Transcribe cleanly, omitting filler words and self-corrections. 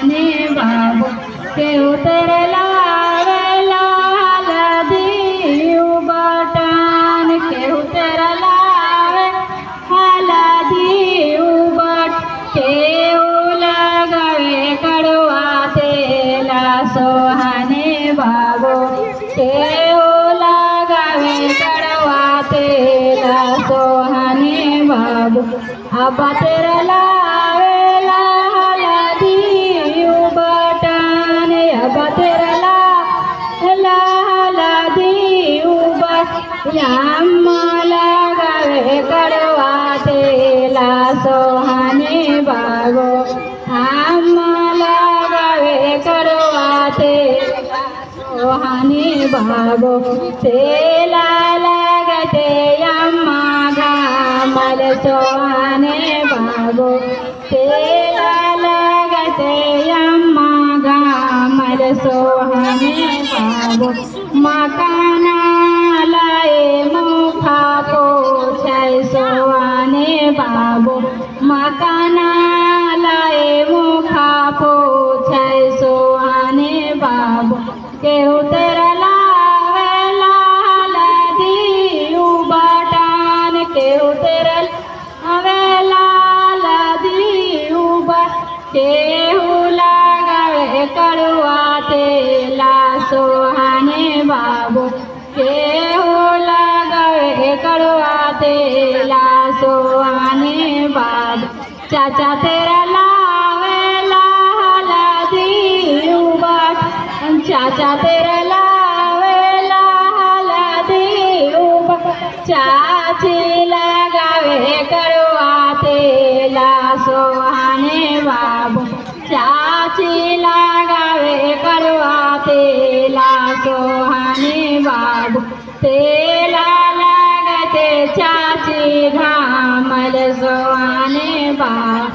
सोहाने बाबू के उतरला वेला हलदी उबटन के उतरला हलदी उबट के लगवे कड़वा तेला सोहाने बाबू के लगवे कड़वा तेला सोहाने बाबू अब तेरला वेला हलदी उबटन अब तेरला हलदी उबट यम्मा लगवे कड़वा तेला सोहाने बाबू अम्मा लगवे कड़वा तेला सोहाने बाबू तेला लगते यम्मा गामल सोहाने बाबू तेला लगते यम्मा गामल सोहाने बाबू मकाना लाए मुखा पोछाय सोहाने बाबू मकाना लाए मुखा पोछाय सोहाने बाबू के उतरला वेला हलदी उबटन के उतरल वेला हलदी उबट के लगवे कड़वा तेला सोहाने बाबू के लगवे कड़वा तेला सोहाने बाबू चाचा तेरा लावेला हलदी उबट चाचा तेरा लावेला हलदी उबट चाची लगावे कड़वा तेला सोहाने बाबू चाची लगावे कड़वा तेला सोहाने बाबू तेला लगते चाची घामल सोहाने बाबू